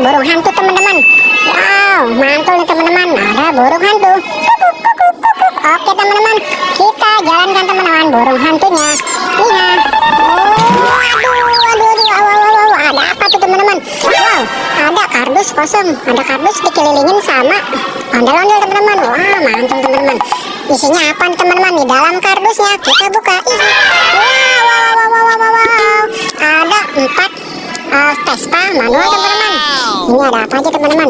burung hantu teman-teman. Wow, mantul nih teman-teman, ada burung hantu. Kukuk, kukuk, kukuk. Oke teman-teman, kita jalankan teman-teman burung hantunya. Lihat. Oh, aduh, ada apa tuh teman-teman? Wow, ada kardus kosong, ada kardus dikelilingin sama ondel-ondel teman-teman. Wah, mantul teman-teman. Isinya apa nih teman-teman? Di dalam kardusnya kita buka. Wow, ada 4 Vespa manual teman-teman. Ini ada apa aja teman-teman?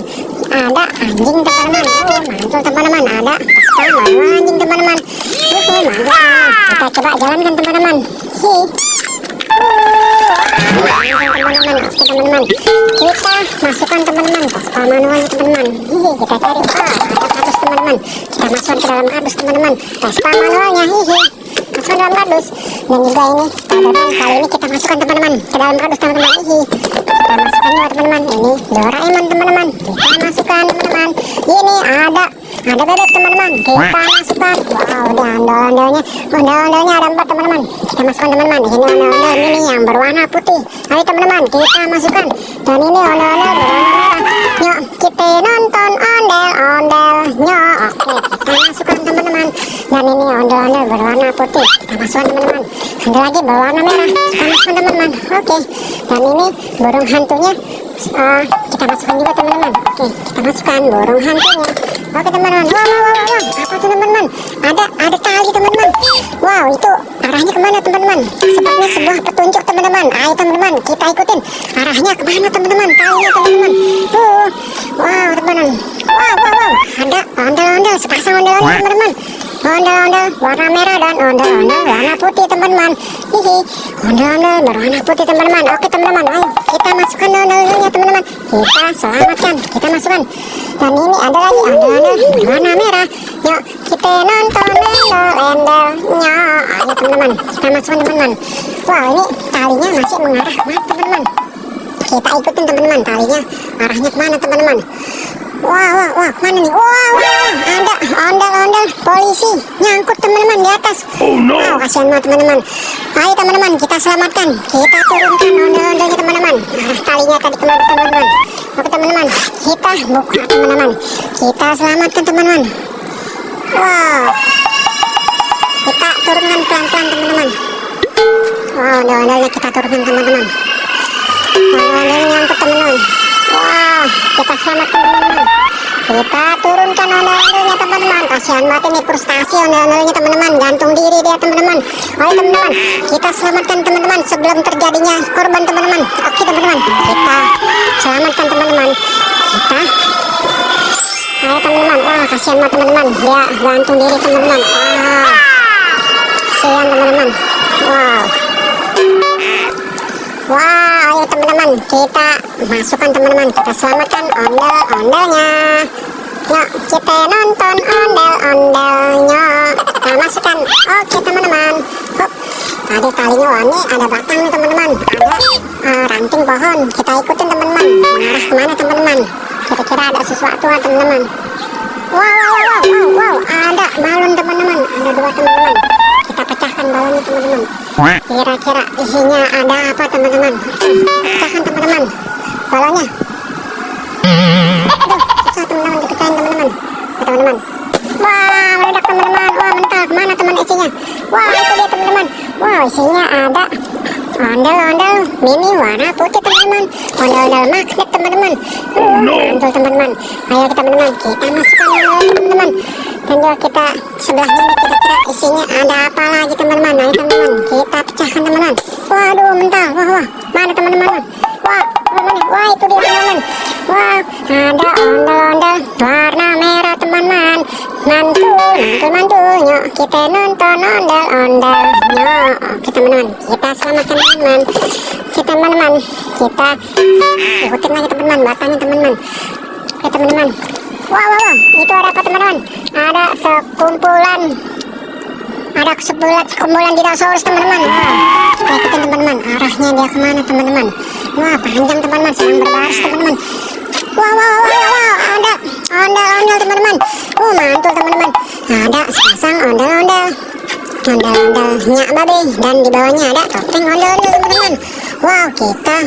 Ada anjing teman-teman. Mantul teman-teman. Ada Vespa manual anjing teman-teman. Mantul. Kita coba jalankan teman-teman. Teman-teman, oke teman-teman, kita masukkan teman-teman Vespa manualnya teman-teman. Kita cari. Ada kardus teman-teman. Kita masukkan ke dalam kardus teman-teman. Vespa manualnya. Masukkan dalam kardus. Dan juga ini kali ini kita masukkan teman-teman ke dalam kardus teman-teman. Kita masukkan juga teman-teman. Ini Doraemon teman-teman. Kita masukkan teman-teman. Ini ada bebek teman-teman. Kita masukkan. Wow, udah ondel-ondelnya ada 4 teman-teman. Kita masukkan teman-teman. Ini ondel-ondel ini yang berwarna putih. Ayo teman-teman, kita masukkan. Dan ini ondel-ondel berwarna merah. Yuk kita nonton ondel-ondelnya. Oke, kita masukkan teman-teman. Dan ini ondel-ondel berwarna putih. Kita masukkan teman-teman. Ada lagi berwarna merah. Kita masukkan teman-teman. Oke, dan ini burung hantunya. Kita masukkan juga teman-teman. Oke, kita masukkan burung hantunya. Oke teman-teman. Wow, apa tuh teman-teman? Ada tali teman-teman. Wow, itu arahnya kemana teman-teman? Sepertinya sebuah petunjuk teman-teman. Ayo teman-teman, kita ikutin arahnya kemana teman-teman? Talinya teman-teman. Wow teman-teman. Wow, ada ondel-ondel, sepasang ondel-ondel teman-teman. Ondel-ondel warna merah dan ondel-ondel warna putih teman-teman. Ondel-ondel berwarna putih teman-teman. Oke teman-teman, ayo kita masukkan ondel-ondelnya teman-teman. Kita selamatkan, kita masukkan. Dan ini ada lagi ondel-ondel berwarna merah. Yuk kita nonton ondel-ondelnya. Ayo teman-teman, kita masukkan teman-teman. Wow, ini talinya masih mengarah kemana teman-teman? Kita ikutin teman-teman, talinya arahnya kemana teman-teman? Wow, kemana nih? Wow, ada ondel-ondel polisi nyangkut teman-teman di atas. Wow, kasihan banget teman-teman. Ayo teman-teman, kita selamatkan. Kita turunkan ondel-ondelnya teman-teman. Talinya tadi kemana teman-teman? Oke teman-teman, kita buka teman-teman. Kita selamatkan teman-teman. Wow, kita turunkan pelan-pelan teman-teman. Wow, ondel-ondelnya kita turunkan teman-teman. Ondel-ondelnya nyangkut teman-teman. Wah, kita selamatkan teman-teman. Kita turunkan ondel-ondelnya teman-teman. Kasihan banget ini, frustasi ondel-ondelnya teman-teman. Gantung diri dia teman-teman. Ayo teman-teman, kita selamatkan teman-teman sebelum terjadinya korban teman-teman. Oke teman-teman, kita selamatkan teman-teman. Ayo teman-teman. Wah, kasihan banget teman-teman. Dia gantung diri teman-teman. Wah, kasihan teman-teman. Wow, ayo teman-teman, kita masukkan teman-teman, kita selamatkan ondel-ondelnya. Yuk kita nonton ondel-ondelnya. Kita masukkan. Oke teman-teman. Ada talinya, wah ini ada batang nih teman-teman. Ada ranting pohon. Kita ikutin teman-teman. Mengarah kemana teman-teman? Kira-kira ada sesuatu teman-teman. Wow, ada balon teman-teman. Ada 2 teman-teman. Kita pecahkan balonnya teman-teman. Kira-kira isinya ada apa teman-teman? Pecahkan teman-teman balonnya. Aduh, susah teman-teman dipecahin teman-teman. Teman-teman. Wah, meledak teman-teman. Wah, mental. Mana teman isinya? Wah, itu dia teman-teman. Wah, isinya ada ondel-ondel mini warna putih teman-teman. Ondel-ondel magnet teman-teman. Mantul teman-teman. Ayo teman-teman, kita masukkan ondel-ondel teman-teman. Dan juga kita sebelahnya ini kira-kira isinya ada apa lagi teman-teman. Ayo teman-teman, kita pecahkan teman-teman. Waduh, mental. Wah, mana teman-teman? Wah, itu dia teman-teman. Wah, ada ondel-ondel warna merah teman-teman. Mantul. Yuk kita nonton ondel-ondelnya. Oke teman-teman, kita selamatkan teman-teman. Kita ikutin lagi teman-teman, batangnya teman-teman. Oke teman-teman. Wow, itu ada apa teman-teman? Ada sekumpulan dinosaurus teman-teman. Kita ikutin teman-teman, arahnya dia kemana teman-teman? Wah, panjang teman-teman, sedang berbaris teman-teman. Wow, ada ondel-ondel teman-teman. Mantul teman-teman. Ada sepasang ondel-ondel nyak babe, dan di bawahnya ada topeng ondel-ondel teman-teman. Wow, kita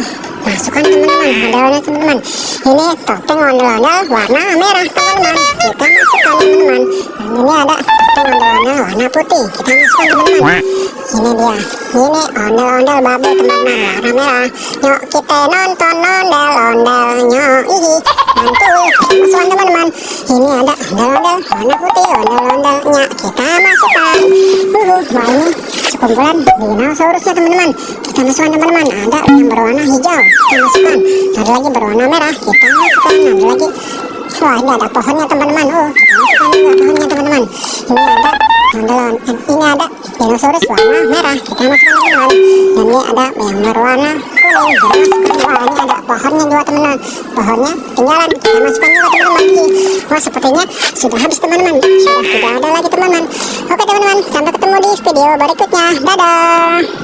masukkan teman-teman ondel-ondel teman-teman. Ini topeng ondel-ondel warna merah teman-teman, kita masukkan teman-teman. Dan ini ada topeng ondel-ondel warna putih, kita masukkan teman-teman. Ini dia, ini ondel-ondel bubble teman-teman warna merah. Yuk kita nonton ondel-ondelnya, ihi mantul, kita masukkan teman-teman. Ini ada ondel-ondel warna putih, ondel-ondelnya kita masukkan. Wah ini sekumpulan dinosaurusnya teman-teman, kita masukkan teman-teman. Ada yang berwarna hijau, kita masukkan. Ada lagi berwarna merah, kita masukkan. Ada lagi, wah ini ada pohonnya teman-teman. Kita masukkan juga pohonnya teman-teman. Ini ada ini ada dinosaurus warna merah, kita masukkan teman-teman. Dan ini ada yang berwarna kuning, kita masukkan. Wah ini ada pohonnya juga teman-teman, pohonnya tinggalan, kita masukkan juga teman-teman. Wah sepertinya sudah habis teman-teman, sudah tidak ada lagi teman-teman. Oke teman-teman, sampai ketemu di video berikutnya, dadah.